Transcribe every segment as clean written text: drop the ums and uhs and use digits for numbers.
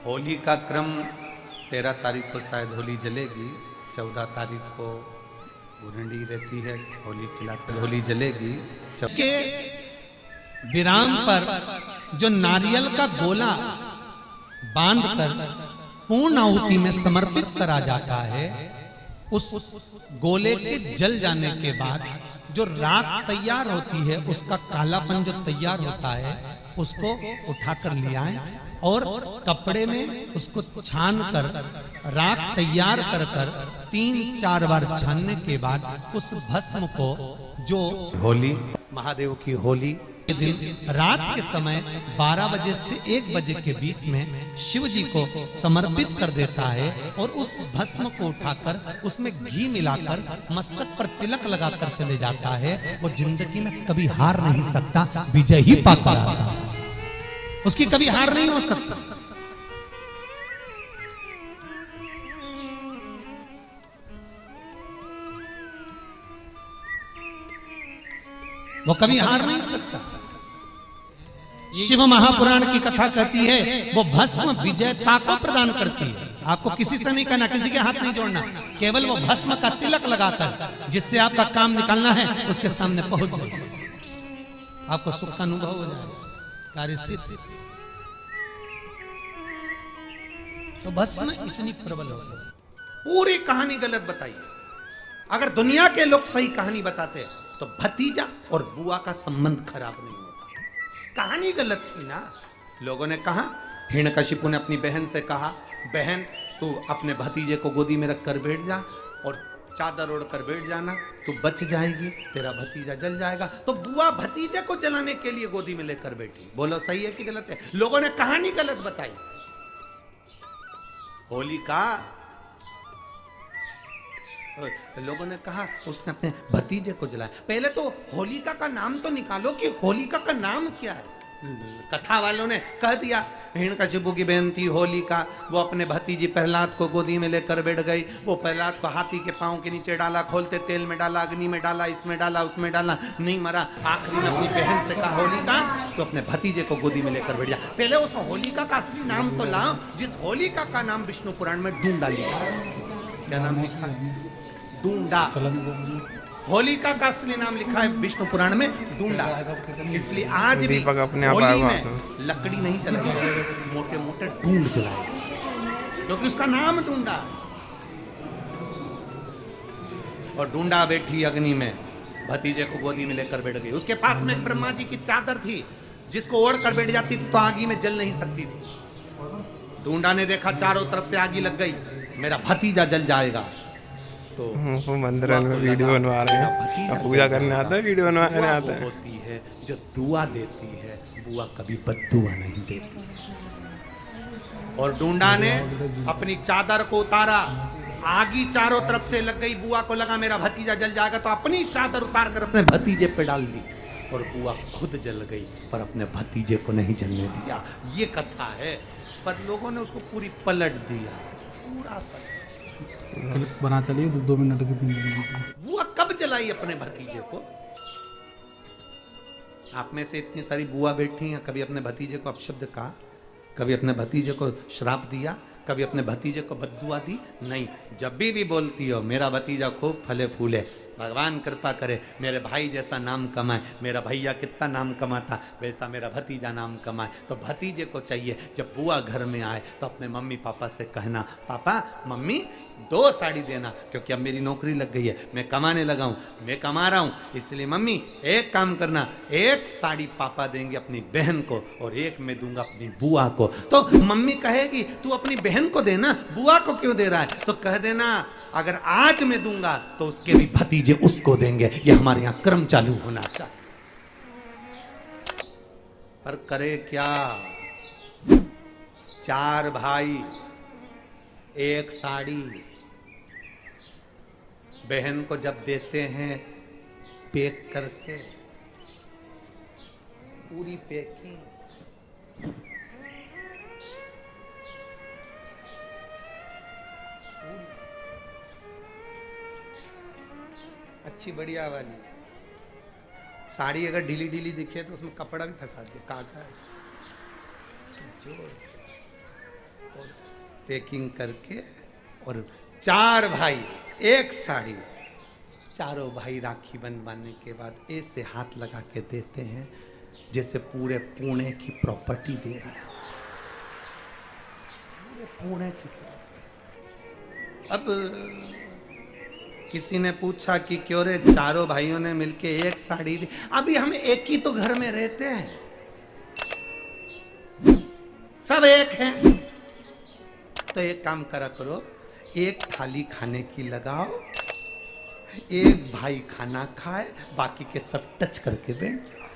होली का क्रम 13 तारीख को शायद होली जलेगी, 14 तारीख को गुरंडी रहती है, होली खिलाते होली जलेगी। के विराम पर जो नारियल का गोला बांधकर पूर्ण आहुति में समर्पित करा जाता है, उस गोले के जल जाने के बाद जो राख तैयार होती है, उसका कालापन जो तैयार होता है, उसको उठाकर ले आए और कपड़े में उसको छान कर राख तैयार कर कर 3-4 बार छानने के बाद उस भस्म को जो होली महादेव की होली के दिन रात के समय 12 बजे से 1 बजे के बीच में शिव जी को समर्पित कर देता है और उस भस्म को उठाकर उसमें घी मिलाकर मस्तक पर तिलक लगाकर चले जाता है। वो जिंदगी में कभी हार नहीं सकता, विजय ही पाकर आता है, उसकी कभी हार नहीं हो सकता। वो कभी हार नहीं सकता। शिव महापुराण की कथा कहती है वो भस्म विजयता को प्रदान करती है। आपको किसी से नहीं कहना, किसी के हाथ नहीं जोड़ना, केवल वो भस्म का तिलक लगाकर जिससे आपका काम निकालना है उसके सामने पहुंच जाए, आपको सुख का अनुभव हो जाए, कार्य सिद्ध। तो भस्म इतनी प्रबल होती है। पूरी कहानी गलत बताई। अगर दुनिया के लोग सही कहानी बताते तो भतीजा और बुआ का संबंध खराब नहीं होता। कहानी गलत थी ना। लोगों ने कहा, हिरण्यकशिपु ने अपनी बहन से कहा, बहन तू अपने भतीजे को गोदी में रख कर बैठ जा और चादर ओढ़ कर बैठ जाना, तू बच जाएगी, तेरा भतीजा जल जाएगा। तो बुआ भतीजे को जलाने के लिए गोदी में लेकर बैठी। बोलो सही है कि गलत है? लोगों ने कहानी गलत बताई। होली का लोगों ने कहा उसने अपने भतीजे को जलाया। पहले तो होलिका का नाम तो निकालो कि होलिका का नाम क्या है। कथा वालों ने कह दिया हिरण्यकशिपु की बहन थी होलिका, वो अपने भतीजी प्रहलाद को गोदी में लेकर बैठ गई। वो प्रहलाद को हाथी के पांव के नीचे डाला, खोलते तेल में डाला, अग्नि में डाला, इसमें डाला, उसमें डाला, नहीं मरा। आखिरी में अपनी बहन से कहा होलिका तो अपने भतीजे को गोदी में लेकर बैठ गया। पहले उस होलिका का असली नाम तो लाओ, जिस होलिका का नाम विष्णु पुराण में ढूंढा लिखा। क्या नाम लिखा? ढूंढा। होलिका का असली नाम लिखा है विष्णु पुराण में ढूंढा। इसलिए आज भी होली में लकड़ी नहीं जलाएगी, मोटे मोटे ढूंढ जलाएगी, क्योंकि उसका नाम ढूंढा। और ढूंढा बैठी अग्नि में, भतीजे को गोदी में लेकर बैठ गई। उसके पास में एक ब्रह्मा जी की चादर थी, जिसको ओढ़ कर बैठ जाती थी तो आगी में जल नहीं सकती थी। ढूंढा ने देखा चारों तरफ से आगी लग गई, मेरा भतीजा जल जाएगा। तो मंदिर में वीडियो बनवा रहे हैं, पूजा करने आता है, वीडियो बनवाने आता है। होती है जो दुआ देती है, बुआ कभी बद्दुआ नहीं देती। और ढूंढा ने अपनी चादर को उतारा, आगी चारों तरफ से लग गई। बुआ को लगा मेरा भतीजा जल जाएगा, तो अपनी चादर उतार कर अपने भतीजे पे डाल दी और बुआ खुद जल गई, पर अपने भतीजे को नहीं जलने दिया। ये कथा है, पर लोगों ने उसको पूरी पलट दिया, पूरा बना चलिए 2 मिनट की 3 मिनट की। बुआ कब जलाई अपने भतीजे को? आप में से इतनी सारी बुआ बैठी हैं, कभी अपने भतीजे को अपशब्द कहा? कभी अपने भतीजे को श्राप दिया? कभी अपने भतीजे को बद्दुआ दी? नहीं। जब भी बोलती हो मेरा भतीजा खूब फले फूले, भगवान कृपा करे मेरे भाई जैसा नाम कमाए, मेरा भैया कितना नाम कमाता वैसा मेरा भतीजा नाम कमाए, तो भतीजे को चाहिए जब बुआ घर में आए तो अपने मम्मी पापा से कहना, पापा मम्मी 2 साड़ी देना, क्योंकि अब मेरी नौकरी लग गई है, मैं कमाने लगा हूँ, मैं कमा रहा हूँ, इसलिए मम्मी एक काम करना, 1 साड़ी पापा देंगे अपनी बहन को और 1 मैं दूंगा अपनी बुआ को। तो मम्मी कहेगी तू अपनी बहन को देना, बुआ को क्यों दे रहा है? तो कह देना अगर आज मैं दूंगा तो उसके भी भतीजे उसको देंगे। ये हमारे यहां क्रम चालू होना चाहिए। पर करे क्या? 4 भाई 1 साड़ी बहन को जब देते हैं पैक करके, पूरी पैकिंग, अच्छी बढ़िया वाली साड़ी। अगर ढीली ढीली दिखे तो उसमें कपड़ा भी फंसा दे, काटा है। पैकिंग करके, और 4 भाई एक साड़ी, चारों भाई राखी बंधवाने के बाद ऐसे हाथ लगा के देते हैं जैसे पूरे पुणे की प्रॉपर्टी दे रहे हैं, पूरे पुणे की। अब किसी ने पूछा कि क्यों रे चारों भाइयों ने मिलके एक साड़ी दी? अभी हम एक ही तो घर में रहते हैं, सब एक हैं। तो एक काम करा करो, एक थाली खाने की लगाओ, एक भाई खाना खाए, बाकी के सब टच करके बैठ जाओ।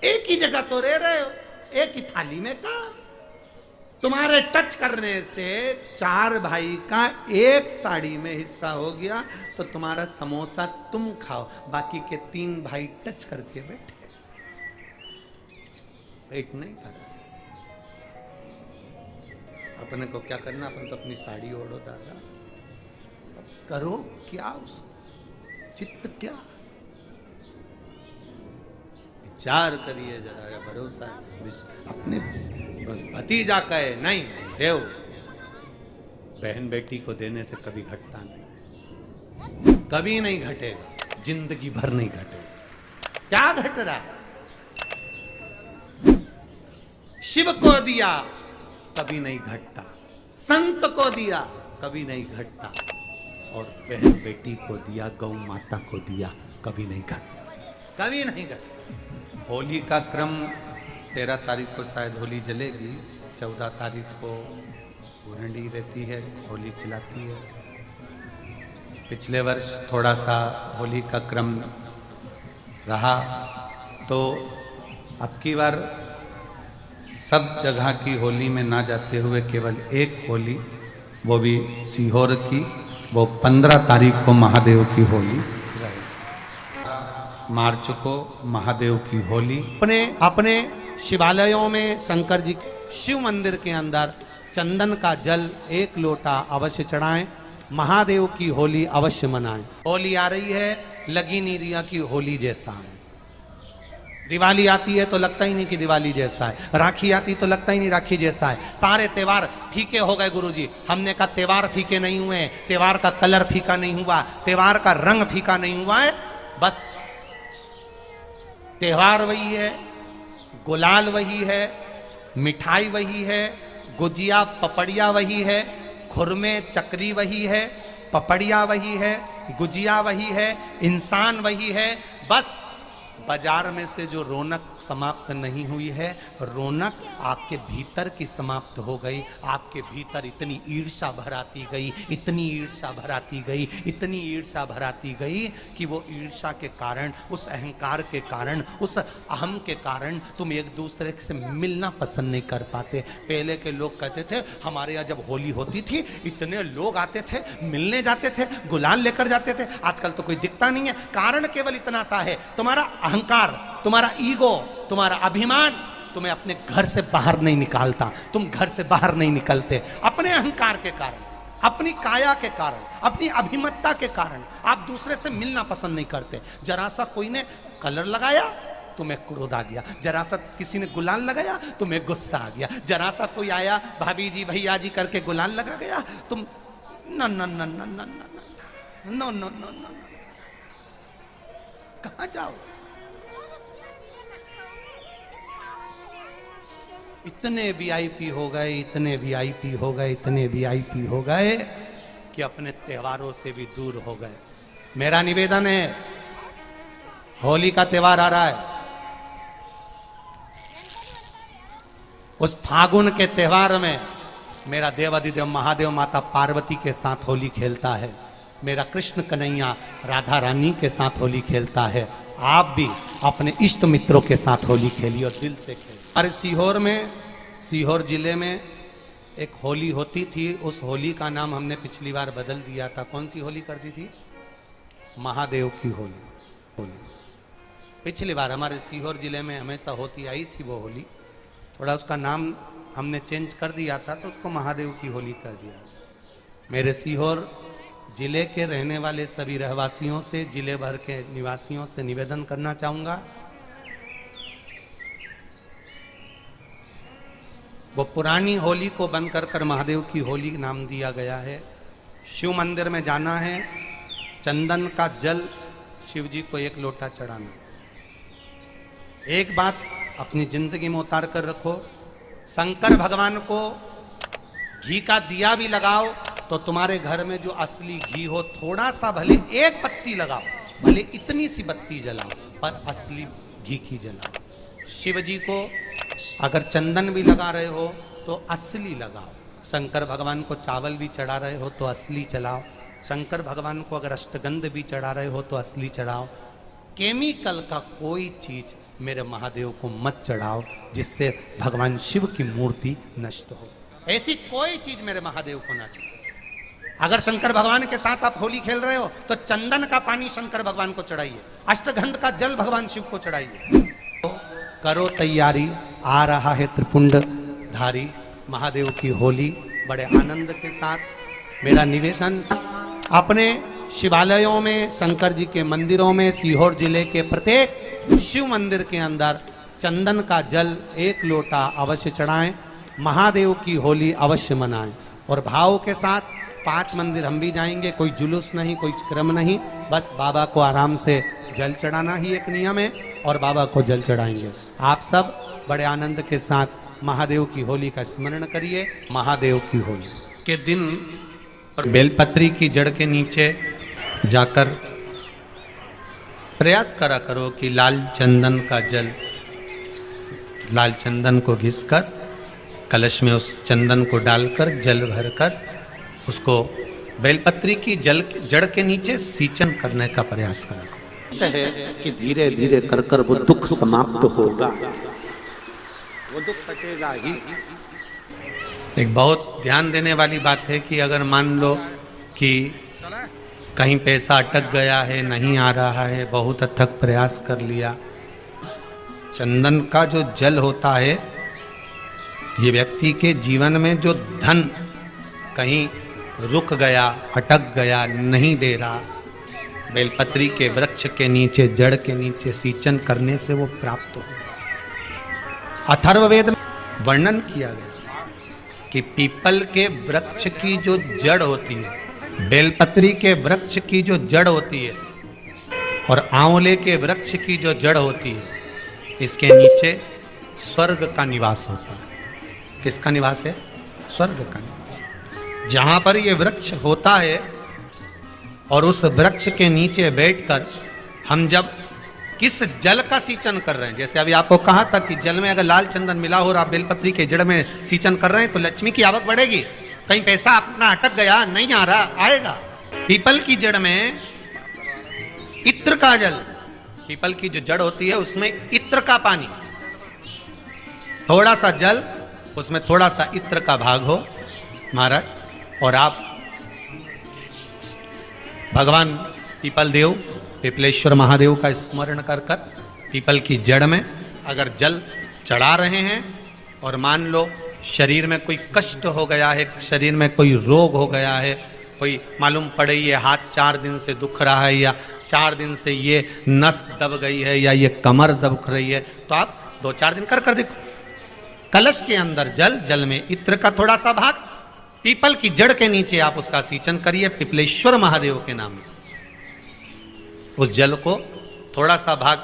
एक ही जगह तो रह रहे हो, एक ही थाली में काम। तुम्हारे टच करने से 4 भाई का एक साड़ी में हिस्सा हो गया, तो तुम्हारा समोसा तुम खाओ, बाकी के 3 भाई टच करके बैठे। पेट नहीं भरा। अपने को क्या करना, अपन तो अपनी साड़ी ओढ़ो दादा, करो क्या उस चित्त क्या, विचार करिए जरा, या भरोसा अपने भतीजा कहे नहीं देव, बहन बेटी को देने से कभी घटता नहीं, कभी नहीं घटेगा, जिंदगी भर नहीं घटेगा। क्या घट रहा है? शिव को दिया कभी नहीं घटता, संत को दिया कभी नहीं घटता, और बहन बेटी को दिया, गौ माता को दिया, कभी नहीं घटता, कभी नहीं घटता। होली का क्रम 13 तारीख को शायद होली जलेगी, 14 तारीख को गुरंडी रहती है, होली खिलाती है। पिछले वर्ष थोड़ा सा होली का क्रम रहा, तो अब की बार सब जगह की होली में ना जाते हुए केवल एक होली, वो भी सीहोर की, वो 15 तारीख को महादेव की होली, मार्च को महादेव की होली। अपने शिवालयों में शंकर जी शिव मंदिर के अंदर चंदन का जल 1 लोटा अवश्य चढ़ाएं, महादेव की होली अवश्य मनाएं। होली आ रही है, लगी नहीं रिया की होली जैसा है। दिवाली आती है तो लगता ही नहीं कि दिवाली जैसा है, राखी आती तो लगता ही नहीं राखी जैसा है। सारे त्योहार फीके हो गए गुरुजी। हमने कहा त्योहार फीके नहीं हुए, त्योहार का कलर फीका नहीं हुआ, त्योहार का रंग फीका नहीं हुआ है, बस त्योहार वही है, गुलाल वही है, मिठाई वही है, गुजिया पपड़िया वही है, खुरमे चकरी वही है, पपड़िया वही है, गुजिया वही है, इंसान वही है। बस बाजार में से जो रौनक समाप्त नहीं हुई है, रौनक आपके भीतर की समाप्त हो गई। आपके भीतर इतनी ईर्ष्या भराती गई, इतनी ईर्ष्या भराती गई, इतनी ईर्ष्या भराती गई कि वो ईर्ष्या के कारण, उस अहंकार के कारण, उस अहम के कारण तुम एक दूसरे से मिलना पसंद नहीं कर पाते। पहले के लोग कहते थे हमारे यहाँ जब होली होती थी इतने लोग आते थे, मिलने जाते थे, गुलाल लेकर जाते थे। आजकल तो कोई दिखता नहीं है। कारण केवल इतना सा है, तुम्हारा अहंकार, तुम्हारा ईगो, तुम्हारा अभिमान तुम्हें अपने घर से बाहर नहीं निकालता। तुम घर से बाहर नहीं निकलते अपने अहंकार के कारण, अपनी काया के कारण, अपनी अभिमत्ता के कारण। आप दूसरे से मिलना पसंद नहीं करते। जरा सा कोई ने कलर लगाया तुम्हें क्रोध आ गया, जरा सा किसी ने गुलाल लगाया तुम्हें गुस्सा आ गया, जरा सा कोई आया भाभी जी भैया जी करके गुलाल लगा गया, तुम न न न न न न न न न कहां जाओ? इतने वीआईपी हो गए, इतने वीआईपी हो गए, इतने वीआईपी हो गए कि अपने त्योहारों से भी दूर हो गए। मेरा निवेदन है, होली का त्योहार आ रहा है, उस फागुन के त्योहार में मेरा देवाधिदेव महादेव माता पार्वती के साथ होली खेलता है, मेरा कृष्ण कन्हैया राधा रानी के साथ होली खेलता है। आप भी अपने इष्ट मित्रों के साथ होली खेलिए और दिल से खेलिए। अरे सीहोर में, सीहोर जिले में एक होली होती थी, उस होली का नाम हमने पिछली बार बदल दिया था। कौन सी होली कर दी थी? महादेव की होली। पिछली बार हमारे सीहोर जिले में हमेशा होती आई थी वो होली, थोड़ा उसका नाम हमने चेंज कर दिया था, तो उसको महादेव की होली कर दिया। मेरे सीहोर जिले के रहने वाले सभी रहवासियों से, जिले भर के निवासियों से निवेदन करना चाहूंगा, वो पुरानी होली को बंद कर महादेव की होली नाम दिया गया है। शिव मंदिर में जाना है, चंदन का जल शिव जी को 1 लोटा चढ़ाना। एक बात अपनी जिंदगी में उतार कर रखो, शंकर भगवान को घी का दिया भी लगाओ तो तुम्हारे घर में जो असली घी हो, थोड़ा सा भले 1 पत्ती लगाओ, भले इतनी सी बत्ती जलाओ, पर असली घी की जलाओ। शिव जी को अगर चंदन भी लगा रहे हो तो असली लगाओ। शंकर भगवान को चावल भी चढ़ा रहे हो तो असली चढ़ाओ। शंकर भगवान को अगर अष्टगंध भी चढ़ा रहे हो तो असली चढ़ाओ। केमिकल का कोई चीज मेरे महादेव को मत चढ़ाओ जिससे भगवान शिव की मूर्ति नष्ट हो। ऐसी कोई चीज मेरे महादेव को ना चढ़ाओ। अगर शंकर भगवान के साथ आप होली खेल रहे हो तो चंदन का पानी शंकर भगवान को चढ़ाइए, अष्टगंध का जल भगवान शिव को चढ़ाइए। तो करो तैयारी, आ रहा है त्रिपुंडधारी महादेव की होली। बड़े आनंद के साथ मेरा निवेदन, अपने शिवालयों में, शंकर जी के मंदिरों में, सीहोर जिले के प्रत्येक शिव मंदिर के अंदर चंदन का जल 1 लोटा अवश्य चढ़ाएं। महादेव की होली अवश्य मनाएं और भाव के साथ 5 मंदिर हम भी जाएंगे। कोई जुलूस नहीं, कोई क्रम नहीं, बस बाबा को आराम से जल चढ़ाना ही एक नियम है और बाबा को जल चढ़ाएंगे। आप सब बड़े आनंद के साथ महादेव की होली का स्मरण करिए। महादेव की होली के दिन बेलपत्री की जड़ के नीचे जाकर प्रयास करा करो कि लाल चंदन का जल, लाल चंदन को घिसकर कलश में उस चंदन को डालकर जल भरकर उसको बेलपत्री की जड़ के नीचे सींचन करने का प्रयास करा है कि धीरे धीरे कर कर वो दुख समाप्त होगा, वो दुख कटेगा ही। एक बहुत ध्यान देने वाली बात है कि अगर मान लो कि कहीं पैसा अटक गया है, नहीं आ रहा है, बहुत अथक प्रयास कर लिया, चंदन का जो जल होता है ये व्यक्ति के जीवन में जो धन कहीं रुक गया, अटक गया, नहीं दे रहा, बेलपत्री के वृक्ष के नीचे, जड़ के नीचे सींचन करने से वो प्राप्त हो। अथर्ववेद में वर्णन किया गया कि पीपल के वृक्ष की जो जड़ होती है, बेलपत्री के वृक्ष की जो जड़ होती है और आंवले के वृक्ष की जो जड़ होती है, इसके नीचे स्वर्ग का निवास होता है। किसका निवास है? स्वर्ग का निवास। जहां पर ये वृक्ष होता है और उस वृक्ष के नीचे बैठकर हम जब किस जल का सींचन कर रहे हैं, जैसे अभी आपको कहा था कि जल में अगर लाल चंदन मिला हो और आप बेलपत्री के जड़ में सींचन कर रहे हैं तो लक्ष्मी की आवक बढ़ेगी। कहीं पैसा अपना अटक गया, नहीं आ रहा, आएगा। पीपल की जड़ में इत्र का जल, पीपल की जो जड़ होती है उसमें इत्र का पानी, थोड़ा सा जल, उसमें थोड़ा सा इत्र का भाग हो महाराज, और आप भगवान पीपल देव, पिपलेश्वर महादेव का स्मरण कर कर पीपल की जड़ में अगर जल चढ़ा रहे हैं और मान लो शरीर में कोई कष्ट हो गया है, शरीर में कोई रोग हो गया है, कोई मालूम पड़े ये हाथ 4 दिन से दुख रहा है या 4 दिन से ये नस दब गई है या ये कमर दब रही है, तो आप 2-4 दिन कर देखो। कलश के अंदर जल, जल में इत्र का थोड़ा सा भाग, पीपल की जड़ के नीचे आप उसका सींचन करिए पिपलेश्वर महादेव के नाम से। उस जल को थोड़ा सा भाग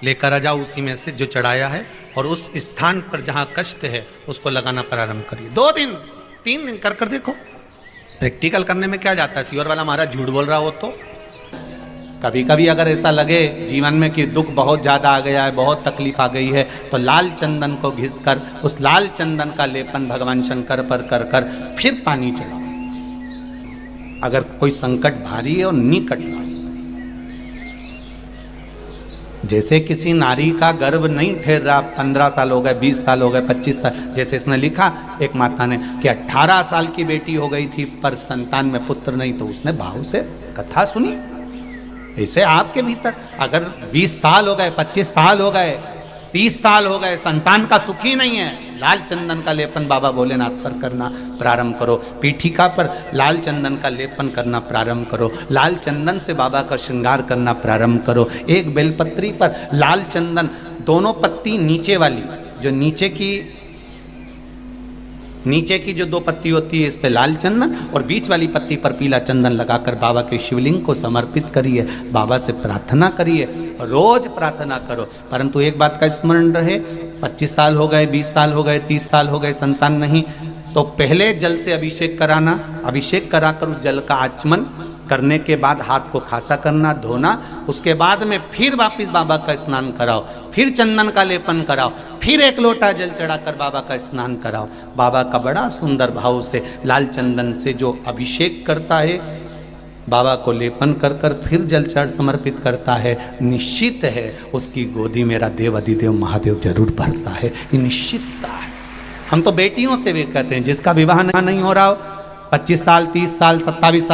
लेकर आ जाओ उसी में से जो चढ़ाया है, और उस स्थान पर जहां कष्ट है उसको लगाना प्रारंभ करिए। 2 दिन 3 दिन कर देखो। प्रैक्टिकल करने में क्या जाता है? सीवर वाला महाराज झूठ बोल रहा हो तो कभी कभी अगर ऐसा लगे जीवन में कि दुख बहुत ज़्यादा आ गया है, बहुत तकलीफ आ गई है, तो लाल चंदन को घिसकर उस लाल चंदन का लेपन भगवान शंकर पर कर कर फिर पानी चढ़ाओ। अगर कोई संकट भारी है और निकट रहा, जैसे किसी नारी का गर्भ नहीं ठहर रहा, 15 साल हो गए, 20 साल हो गए, 25 साल, जैसे इसने लिखा एक माता ने कि 18 साल की बेटी हो गई थी पर संतान में पुत्र नहीं, तो उसने भाव से कथा सुनी। ऐसे आपके भीतर अगर 20 साल हो गए, 25 साल हो गए, 30 साल हो गए, संतान का सुख ही नहीं है, लाल चंदन का लेपन बाबा भोलेनाथ पर करना प्रारंभ करो। पीठिका पर लाल चंदन का लेपन करना प्रारंभ करो। लाल चंदन से बाबा का श्रृंगार करना प्रारंभ करो। एक बेलपत्री पर लाल चंदन, दोनों पत्ती नीचे वाली, जो नीचे की नीचे की जो 2 पत्ती होती है इस पे लाल चंदन और बीच वाली पत्ती पर पीला चंदन लगाकर बाबा के शिवलिंग को समर्पित करिए, बाबा से प्रार्थना करिए, रोज प्रार्थना करो। परंतु एक बात का स्मरण रहे, 25 साल हो गए, 20 साल हो गए, 30 साल हो गए, संतान नहीं, तो पहले जल से अभिषेक कराना, अभिषेक कराकर उस जल का आचमन करने के बाद हाथ को खासा करना, धोना, उसके बाद में फिर वापिस बाबा का स्नान कराओ, फिर चंदन का लेपन कराओ, फिर 1 लोटा जल चढ़ाकर बाबा का स्नान कराओ। बाबा का बड़ा सुंदर भाव से लाल चंदन से जो अभिषेक करता है, बाबा को लेपन कर कर फिर जल चढ़ समर्पित करता है, निश्चित है उसकी गोदी मेरा देव अधिदेव महादेव जरूर भरता है, ये निश्चितता है। हम तो बेटियों से भी कहते हैं, जिसका विवाह नहीं हो रहा हो, 25 साल, 30 साल, 27 साल